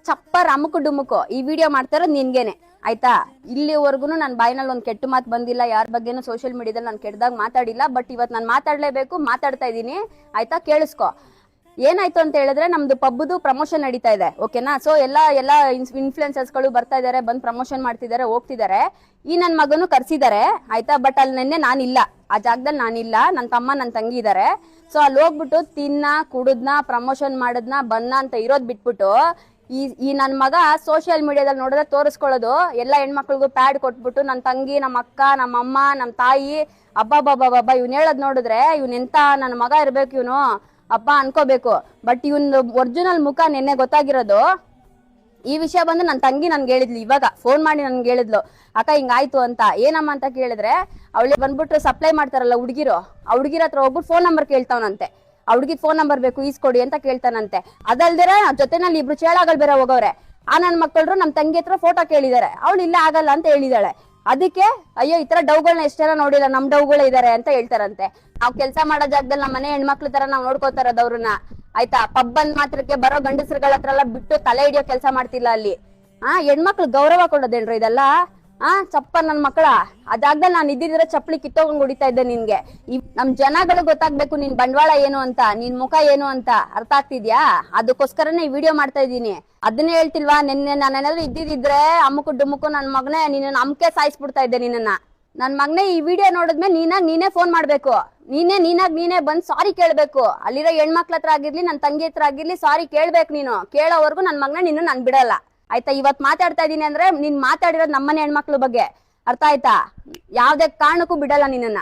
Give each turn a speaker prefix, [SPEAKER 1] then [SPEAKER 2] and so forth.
[SPEAKER 1] ಚಪ್ಪರ್ ಅಮುಕು ಡುಮುಕು ಈ ವಿಡಿಯೋ ಮಾಡ್ತಾರ ನಿನ್ಗೇನೆ ಆಯ್ತಾ. ಇಲ್ಲಿವರೆಗೂ ನನ್ನ ಬಾಯಿನಲ್ಲಿ ಒಂದು ಕೆಟ್ಟ ಮಾತು ಬಂದಿಲ್ಲ, ಯಾರ ಬಗ್ಗೆನೂ ಸೋಷಿಯಲ್ ಮೀಡಿಯಾದಲ್ಲಿ ನಾನು ಕೆಟ್ಟದಾಗ ಮಾತಾಡಿಲ್ಲ. ಬಟ್ ಇವತ್ತು ನಾನು ಮಾತಾಡ್ಲೇಬೇಕು, ಮಾತಾಡ್ತಾ ಇದ್ದೀನಿ ಆಯ್ತಾ. ಕೇಳಿಸ್ಕೊ, ಏನಾಯ್ತು ಅಂತ ಹೇಳಿದ್ರೆ ನಮ್ದು ಪಬ್ದು ಪ್ರಮೋಷನ್ ನಡೀತಾ ಇದೆ, ಓಕೆನಾ. ಸೊ ಎಲ್ಲ ಇನ್ಫ್ಲುಯೆನ್ಸರ್ಸ್ಗಳು ಬರ್ತಾ ಇದಾರೆ, ಬಂದ್ ಪ್ರಮೋಷನ್ ಮಾಡ್ತಿದ್ದಾರೆ, ಹೋಗ್ತಿದ್ದಾರೆ. ಈ ನನ್ ಮಗನು ಕರ್ಸಿದ್ದಾರೆ ಆಯ್ತಾ. ಬಟ್ ಅಲ್ಲಿ ನೆನ್ನೆ ನಾನಿಲ್ಲ, ಆ ಜಾಗದಲ್ಲಿ ನಾನಿಲ್ಲ, ನನ್ನ ತಮ್ಮ ನನ್ನ ತಂಗಿ ಇದಾರೆ. ಸೊ ಅಲ್ಲಿ ಹೋಗ್ಬಿಟ್ಟು ತಿನ್ನ ಕುಡುದ್ನ ಪ್ರಮೋಷನ್ ಮಾಡದ್ನ ಬನ್ನ ಅಂತ ಇರೋದ್ ಬಿಟ್ಬಿಟ್ಟು ಈ ನನ್ ಮಗ ಸೋಷಿಯಲ್ ಮೀಡಿಯಾದಲ್ಲಿ ನೋಡಿದ್ರೆ ತೋರಿಸ್ಕೊಳ್ಳೋದು, ಎಲ್ಲಾ ಹೆಣ್ಮಕ್ಳಿಗೂ ಪ್ಯಾಡ್ ಕೊಟ್ಬಿಟ್ಟು ನನ್ನ ತಂಗಿ, ನಮ್ಮ ಅಕ್ಕ, ನಮ್ಮ ಅಮ್ಮ, ನಮ್ಮ ತಾಯಿ, ಅಬ್ಬಬ್ಬಬ್ಬಬ್ಬ ಇವ್ನ ಹೇಳದ್ ನೋಡಿದ್ರೆ ಇವ್ನ ಎಂತ ನನ್ನ ಮಗ ಇರ್ಬೇಕು ಇವನು ಅಪ್ಪ ಅನ್ಕೋಬೇಕು. ಬಟ್ ಇವನ್ ಒರಿಜಿನಲ್ ಮುಖ ನಿನ್ನೆ ಗೊತ್ತಾಗಿರೋದು. ಈ ವಿಷಯ ಬಂದು ನನ್ನ ತಂಗಿ ನನ್ಗೆ ಹೇಳಿದ್ಲು, ಇವಾಗ ಫೋನ್ ಮಾಡಿ ನನ್ಗೆ ಹೇಳಿದ್ಲು, ಅಕ್ಕ ಹಿಂಗಾಯ್ತು ಅಂತ. ಏನಮ್ಮ ಅಂತ ಕೇಳಿದ್ರೆ, ಅವಳಿಗೆ ಬಂದ್ಬಿಟ್ಟು ಸಪ್ಲೈ ಮಾಡ್ತಾರಲ್ಲ ಹುಡುಗಿರು, ಆ ಹುಡುಗಿರ ಹತ್ರ ಹೋಗ್ಬಿಟ್ಟು ಫೋನ್ ನಂಬರ್ ಕೇಳ್ತಾವನಂತೆ. ಆ ಹುಡುಗಿ ಫೋನ್ ನಂಬರ್ ಬೇಕು ಈಸ್ಕೊಡಿ ಅಂತ ಕೇಳ್ತಾನಂತೆ. ಅದಲ್ದಿರ ಜೊತೆನಲ್ಲಿ ಇಬ್ರು ಚೇಳಾಗಳು ಬೇರೆ ಹೋಗವ್ರೆ. ಆ ನನ್ ಮಕ್ಕಳು ನಮ್ ತಂಗಿ ಹತ್ರ ಫೋಟೋ ಕೇಳಿದಾರೆ, ಅವಳು ಇಲ್ಲ ಆಗಲ್ಲ ಅಂತ ಹೇಳಿದಾಳೆ. ಅದಕ್ಕೆ ಅಯ್ಯೋ ಈ ತರ ಡೌಗಳನ್ನ ಎಷ್ಟೆಲ್ಲ ನೋಡಿಲ್ಲ, ನಮ್ ಡೌಗಳೇ ಇದಾರೆ ಅಂತ ಹೇಳ್ತಾರಂತೆ. ನಾವ್ ಕೆಲ್ಸ ಮಾಡೋ ಜಾಗದಲ್ಲಿ ನಮ್ಮ ಮನೆ ಹೆಣ್ಮಕ್ಳ ತರ ನಾವ್ ನೋಡ್ಕೋತಾ ಇರೋದು ಅವ್ರನ್ನ ಆಯ್ತಾ. ಪಬ್ ಬಂದ್ ಮಾತ್ರಕ್ಕೆ ಬರೋ ಗಂಡಸ್ರುಗಳ ಹತ್ರ ಎಲ್ಲ ಬಿಟ್ಟು ತಲೆ ಹಿಡಿಯೋ ಕೆಲಸ ಮಾಡ್ತಿಲ್ಲ ಅಲ್ಲಿ. ಹೆಣ್ಮಕ್ಳು ಗೌರವ ಕೊಡೋದೇನ್ರಿ ಇದೆಲ್ಲ? ಚಪ್ಪ ನನ್ ಮಕ್ಕಳ, ಆ ಜಾಗದಲ್ಲಿ ನಾನು ಇದ್ದಿದ್ರೆ ಚಪ್ಪಲಿ ಕಿತ್ತೋಗಂಗ್ ಹೊಡಿತಾ ಇದ್ದೆ ನಿನ್ಗೆ. ನಮ್ ಜನಗಳು ಗೊತ್ತಾಗ್ಬೇಕು ನಿನ್ ಬಂಡವಾಳ ಏನು ಅಂತ, ನಿನ್ ಮುಖ ಏನು ಅಂತ. ಅರ್ಥ ಆಗ್ತಿದ್ಯಾ? ಅದಕ್ಕೋಸ್ಕರನೇ ಈ ವಿಡಿಯೋ ಮಾಡ್ತಾ ಇದ್ದೀನಿ. ಅದನ್ನೇ ಹೇಳ್ತಿಲ್ವಾ, ನಿನ್ನೆ ನಾನೇನಾದ್ರು ಇದ್ದಿದ್ರೆ ಅಮ್ಮುಕು ಡುಮ್ಮುಕು ನನ್ ಮಗನೇ ನಿನ್ನ ನಂಬಿಕೆ ಸಾಯಿಸ್ಬಿಡ್ತಾ ಇದ್ದೆ ನಿನ್ನ. ನನ್ ಮಗನೇ ಈ ವಿಡಿಯೋ ನೋಡಿದ್ಮೇಲೆ ನೀನೇ ಫೋನ್ ಮಾಡ್ಬೇಕು, ನೀನೇ ಬಂದ್ ಸಾರಿ ಕೇಳ್ಬೇಕು. ಅಲ್ಲಿರೋ ಹೆಣ್ಮಕ್ಳ ಹತ್ರ ಆಗಿರ್ಲಿ, ನನ್ ತಂಗಿ ಹತ್ರ ಆಗಿರ್ಲಿ, ಸಾರಿ ಕೇಳ್ಬೇಕು. ನೀನು ಕೇಳೋವರೆಗೂ ನನ್ ಮಗನೇ ನಿನ್ನ ನಾನ್ ಬಿಡಲ್ಲ ಆಯ್ತಾ. ಇವತ್ ಮಾತಾಡ್ತಾ ಇದೀನಿ ಅಂದ್ರೆ ನೀನ್ ಮಾತಾಡಿರೋದ್ ನಮ್ಮನೆ ಹೆಣ್ಮಕ್ಳ ಬಗ್ಗೆ, ಅರ್ಥ ಆಯ್ತಾ? ಯಾವ್ದೇ ಕಾರಣಕ್ಕೂ ಬಿಡಲ್ಲ ನಿನ್ನ.